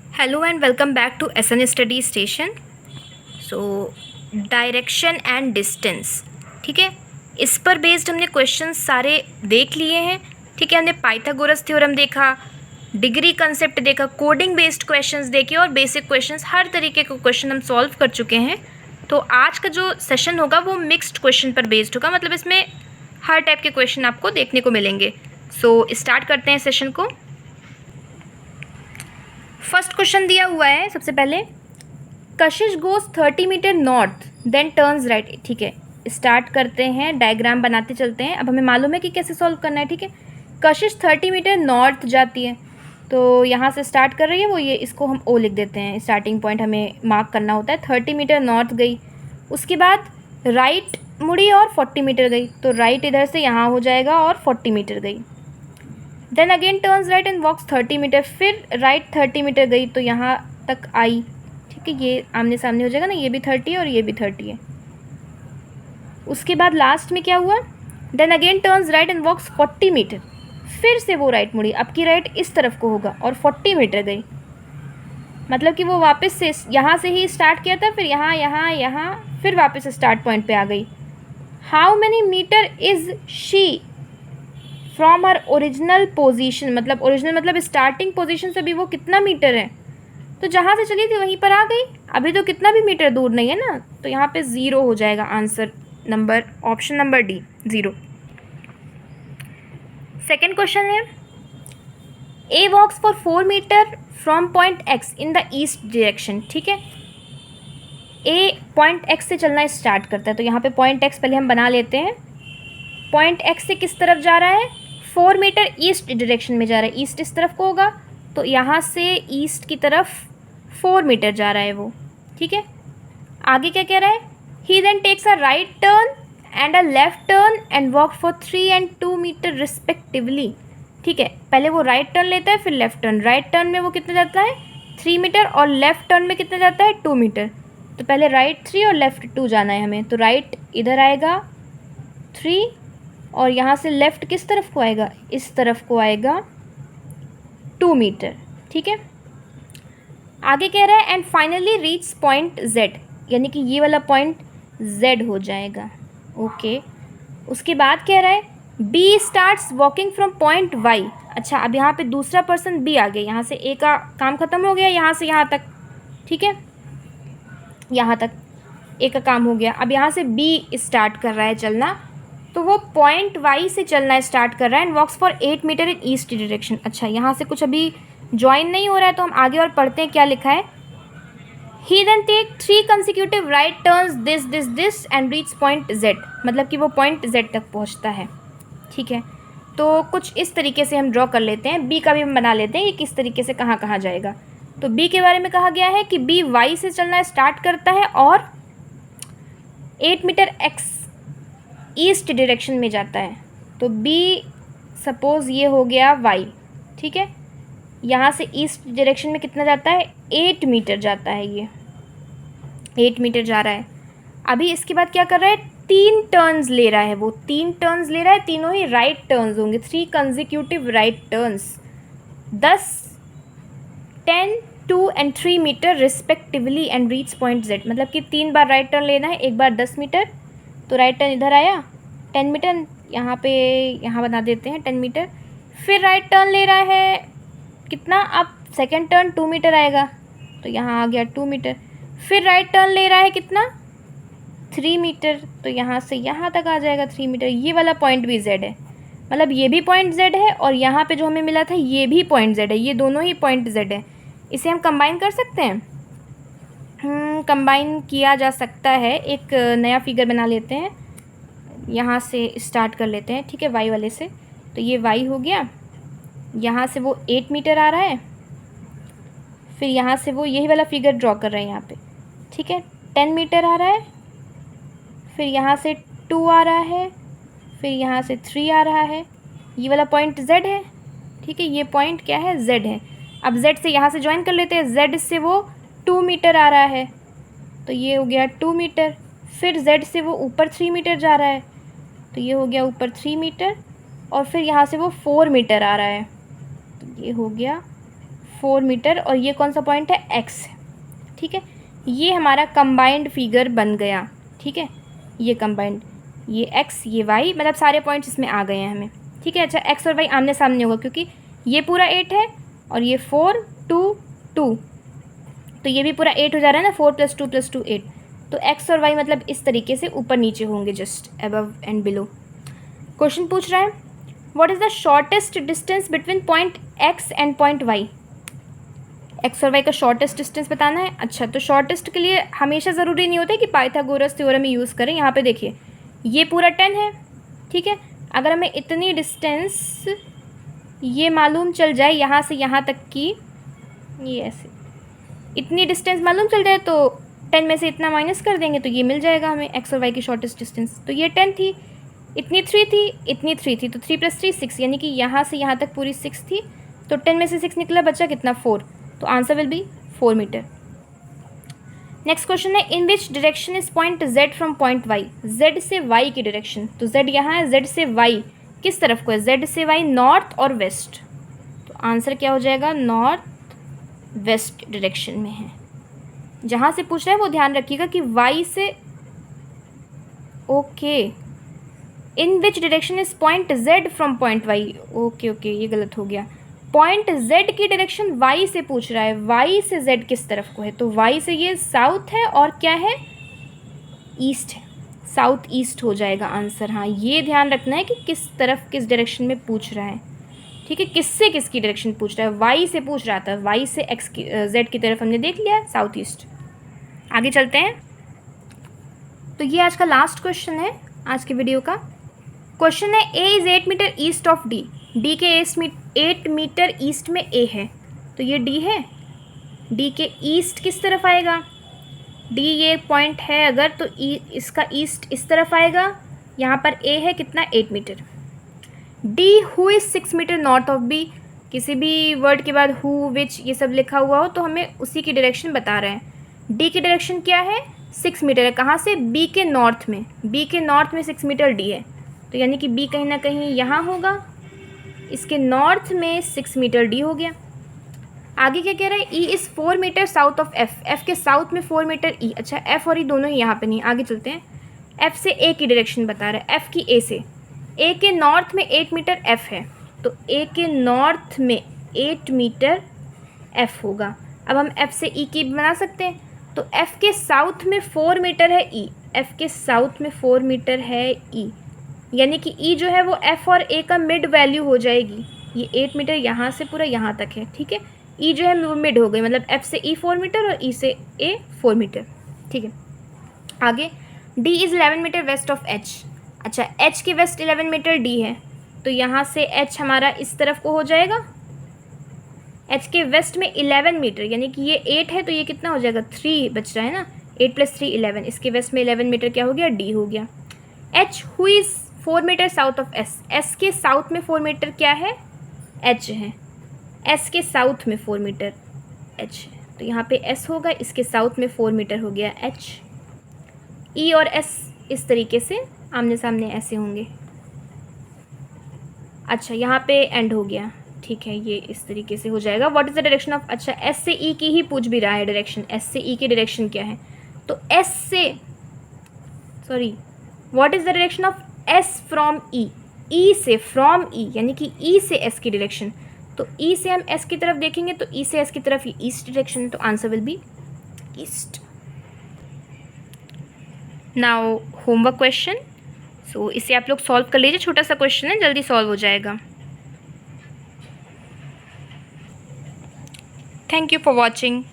Hello and welcome back to SN study station. So direction and distance, ठीक है, इस पर बेस्ड हमने क्वेश्चन सारे देख लिए हैं। ठीक है, हमने पाइथागोरस थ्योरम देखा, डिग्री कंसेप्ट देखा, कोडिंग बेस्ड क्वेश्चंस देखे और बेसिक क्वेश्चंस, हर तरीके के क्वेश्चन हम सॉल्व कर चुके हैं। तो आज का जो सेशन होगा वो मिक्स्ड क्वेश्चन पर बेस्ड होगा, मतलब इसमें हर टाइप के क्वेश्चन आपको देखने को मिलेंगे। सो स्टार्ट करते हैं सेशन को। फर्स्ट क्वेश्चन दिया हुआ है सबसे पहले, Kashish goes 30 metre north then turns right. ठीक है, स्टार्ट करते हैं, डायग्राम बनाते चलते हैं। अब हमें मालूम है कि कैसे सॉल्व करना है। ठीक है, कशिश 30 मीटर नॉर्थ जाती है, तो यहाँ से स्टार्ट कर रही है वो, ये इसको हम ओ लिख देते हैं, स्टार्टिंग पॉइंट हमें मार्क करना होता है। 30 मीटर नॉर्थ गई, उसके बाद राइट मुड़ी और 40 मीटर गई, तो राइट इधर से यहाँ हो जाएगा और 40 मीटर गई। Then again turns right and walks 30 metre, फिर राइट 30 मीटर गई तो यहाँ तक आई। ठीक है, ये आमने सामने हो जाएगा ना, ये भी 30 है और ये भी 30 है। उसके बाद लास्ट में क्या हुआ, then again turns right and walks 40 metre, फिर से वो राइट मुड़ी, अब की राइट इस तरफ को होगा और 40 मीटर गई। मतलब कि वो वापस से यहाँ से ही स्टार्ट किया था, फिर यहाँ यहाँ यहाँ, फिर वापस स्टार्ट पॉइंट पे आ गई। How many metre is she from her original position, मतलब ओरिजिनल मतलब स्टार्टिंग पोजीशन से भी वो कितना मीटर है, तो जहाँ से चली थी वहीं पर आ गई, अभी तो कितना भी मीटर दूर नहीं है ना, तो यहाँ पे 0 हो जाएगा answer number, option number D 0। Second question है, a walks for 4 metre from point X in the east direction. ठीक है, ए पॉइंट एक्स से चलना स्टार्ट करता है, तो यहाँ पे पॉइंट एक्स पहले हम बना लेते हैं। पॉइंट एक्स से किस तरफ जा रहा है, 4 मीटर ईस्ट डायरेक्शन में जा रहा है, ईस्ट इस तरफ को होगा, तो यहाँ से ईस्ट की तरफ 4 मीटर जा रहा है वो। ठीक है, आगे क्या कह रहा है, he then takes a right turn and a left turn and walk for 3 and 2 metre respectively. ठीक है, पहले वो राइट टर्न लेता है फिर लेफ्ट टर्न, राइट टर्न में वो कितना जाता है 3 मीटर और लेफ्ट टर्न में कितना जाता है 2 मीटर, तो पहले राइट 3 और लेफ्ट 2 जाना है हमें, तो राइट इधर आएगा 3 और यहाँ से लेफ़्ट किस तरफ को आएगा, इस तरफ को आएगा 2 मीटर। ठीक है, आगे कह रहा है and finally reach point Z, यानी कि ये वाला पॉइंट Z हो जाएगा। ओके, उसके बाद कह रहा है B starts walking from point Y। अच्छा, अब यहाँ पे दूसरा पर्सन B आ गया, यहाँ से A का काम ख़त्म हो गया, यहाँ से यहाँ तक। ठीक है, यहाँ तक A का काम हो गया, अब यहाँ से B स्टार्ट कर रहा है चलना, तो वो पॉइंट वाई से चलना स्टार्ट कर रहा है and walks for 8 metre in east direction. अच्छा, यहाँ से कुछ अभी ज्वाइन नहीं हो रहा है, तो हम आगे और पढ़ते हैं क्या लिखा है। He then take 3 consecutive right turns this this this and reach point Z, मतलब कि वो पॉइंट Z तक पहुँचता है। ठीक है, तो कुछ इस तरीके से हम ड्रॉ कर लेते हैं, बी का भी हम बना लेते हैं, ये किस तरीके से कहाँ कहाँ जाएगा। तो बी के बारे में कहा गया है कि बी वाई से चलना स्टार्ट करता है और 8 मीटर एक्स ईस्ट डायरेक्शन में जाता है, तो B सपोज़ ये हो गया Y। ठीक है, यहाँ से ईस्ट डायरेक्शन में कितना जाता है 8 मीटर जाता है, ये 8 मीटर जा रहा है। अभी इसके बाद क्या कर रहा है, 3 टर्न्स ले रहा है, वो 3 टर्न्स ले रहा है, तीनों ही राइट टर्न्स होंगे, 3 consecutive right turns, 10, 10, 2 and 3 metre respectively and reach point Z, मतलब कि 3 बार राइट टर्न लेना है, एक बार 10 मीटर, तो राइट टर्न इधर आया 10 मीटर, यहाँ पे यहाँ बना देते हैं 10 मीटर, फिर राइट टर्न ले रहा है कितना, अब सेकंड टर्न 2 मीटर आएगा, तो यहाँ आ गया 2 मीटर, फिर राइट टर्न ले रहा है कितना 3 मीटर, तो यहाँ से यहाँ तक आ जाएगा 3 मीटर। ये वाला पॉइंट भी Z है, मतलब ये भी पॉइंट Z है और यहाँ पे जो हमें मिला था ये भी पॉइंट Z है, ये दोनों ही पॉइंट Z है। इसे हम कंबाइन कर सकते हैं, कंबाइन किया जा सकता है, एक नया फिगर बना लेते हैं, यहाँ से स्टार्ट कर लेते हैं। ठीक है, वाई वाले से, तो ये वाई हो गया, यहाँ से वो 8 मीटर आ रहा है, फिर यहाँ से वो यही वाला फिगर ड्रॉ कर रहे हैं यहाँ पे। ठीक है, 10 मीटर आ रहा है, फिर यहाँ से 2 आ रहा है, फिर यहाँ से 3 आ रहा है, ये वाला पॉइंट Z है। ठीक है, ये पॉइंट क्या है Z है। अब Z से यहाँ से ज्वाइन कर लेते हैं, Z से वो 2 मीटर आ रहा है, तो ये हो गया 2 मीटर, फिर Z से वो ऊपर 3 मीटर जा रहा है, तो ये हो गया ऊपर 3 मीटर, और फिर यहाँ से वो 4 मीटर आ रहा है, तो ये हो गया 4 मीटर और ये कौन सा पॉइंट है, एक्स, ठीक है। ये हमारा कंबाइंड फिगर बन गया, ठीक है। ये कंबाइंड, ये एक्स ये वाई, मतलब सारे पॉइंट्स इसमें आ गए हैं हमें, ठीक है। अच्छा, एक्स और वाई आमने सामने होगा क्योंकि ये पूरा 8 है और ये 4 2 2, तो ये भी पूरा 8 हो जा रहा है ना, 4 + 2 + 2 8। तो एक्स और वाई मतलब इस तरीके से ऊपर नीचे होंगे, just above and below. Question पूछ रहा है what is the shortest distance between point X and point Y. X और वाई का शॉर्टेस्ट डिस्टेंस बताना है। अच्छा, तो शॉर्टेस्ट के लिए हमेशा ज़रूरी नहीं होता है कि पाइथागोरस थ्योरम ही यूज़ करें। यहाँ पे देखिए ये पूरा 10 है, ठीक है। अगर हमें इतनी डिस्टेंस ये मालूम चल जाए यहाँ से यहाँ तक की, ये ऐसे इतनी डिस्टेंस मालूम चल जाए तो 10 में से इतना माइनस कर देंगे तो ये मिल जाएगा हमें एक्स और वाई की शॉर्टेस्ट डिस्टेंस। तो ये 10 थी, इतनी 3 थी, इतनी 3 थी, तो 3 + 3 6, यानी कि यहाँ से यहाँ तक पूरी 6 थी। तो 10 में से 6 निकला, बचा कितना 4, तो answer will be 4 metre. Next question है in which direction is point Z from point Y। Z से Y की डायरेक्शन, तो Z यहाँ है, Z से Y किस तरफ को है, Z से Y नॉर्थ और वेस्ट, तो आंसर क्या हो जाएगा, नॉर्थ वेस्ट डायरेक्शन में है। जहाँ से पूछ रहा है वो ध्यान रखिएगा कि Y से, okay, in which direction is point Z from point Y, okay okay, ये गलत हो गया। पॉइंट Z की डायरेक्शन Y से पूछ रहा है, Y से Z किस तरफ को है, तो Y से ये साउथ है और क्या है, ईस्ट है, साउथ ईस्ट हो जाएगा आंसर। हाँ, ये ध्यान रखना है कि किस तरफ किस डायरेक्शन में पूछ रहा है, ठीक है। किससे किसकी डायरेक्शन पूछ रहा है, Y से पूछ रहा था, Y से Z की तरफ हमने देख लिया साउथ ईस्ट। आगे चलते हैं। तो ये आज का लास्ट क्वेश्चन है आज के वीडियो का। क्वेश्चन है A is 8 metre east of D। D के 8 मीटर ईस्ट में A है, तो ये D है। D के ईस्ट किस तरफ आएगा, D ये पॉइंट है अगर, तो इसका ईस्ट इस तरफ आएगा। यहाँ पर A है कितना, 8 metre. D who is 6 metre north of B। किसी भी वर्ड के बाद हु, विच ये सब लिखा हुआ हो तो हमें उसी की डायरेक्शन बता रहे हैं। D की डायरेक्शन क्या है, 6 मीटर है। कहाँ से, B के नॉर्थ में, B के नॉर्थ में 6 मीटर D है, तो यानी कि B कहीं ना कहीं यहाँ होगा, इसके नॉर्थ में 6 मीटर D हो गया। आगे क्या कह रहा है, E is 4 metre south of F। F के साउथ में 4 मीटर E। अच्छा, F और E दोनों ही यहाँ पे नहीं, आगे चलते हैं। F से A की डायरेक्शन बता रहा है, F की A से, A के नॉर्थ में 8 मीटर F है, तो A के नॉर्थ में 8 मीटर F होगा। अब हम F से E की बना सकते हैं, तो F के साउथ में 4 मीटर है E, F के साउथ में 4 मीटर है E, यानी कि E जो है वो F और A का मिड वैल्यू हो जाएगी। ये 8 मीटर यहाँ से पूरा यहाँ तक है, ठीक है। E जो है वो मिड हो गई, मतलब F से E 4 मीटर और E से A 4 मीटर, ठीक है। आगे D is 11 metre west of H। अच्छा, H के वेस्ट 11 मीटर D है, तो यहाँ से H हमारा इस तरफ को हो जाएगा। H के वेस्ट में 11 मीटर, यानी कि ये 8 है तो ये कितना हो जाएगा, 3 बच रहा है ना, 8 + 3 11। इसके वेस्ट में 11 मीटर क्या हो गया, D हो गया। H who is 4 metre south of S। S के साउथ में 4 मीटर क्या है, H है। S के साउथ में 4 मीटर H है, तो यहाँ पे S होगा, इसके साउथ में 4 मीटर हो गया H। E और S इस तरीके से आमने सामने ऐसे होंगे। अच्छा, यहाँ पे एंड हो गया, ठीक है, ये इस तरीके से हो जाएगा। What is the direction of, अच्छा S से E की ही पूछ भी रहा है डायरेक्शन, S से E की डायरेक्शन क्या है, तो S से, sorry, what is the direction of S from E। E से, फ्रॉम E, यानी कि E से S की डायरेक्शन, तो E से हम S की तरफ देखेंगे तो E से S की तरफ ईस्ट डायरेक्शन, तो answer will be east. Now homework question, so इसे आप लोग सॉल्व कर लीजिए, छोटा सा क्वेश्चन है, जल्दी सॉल्व हो जाएगा। Thank you for watching.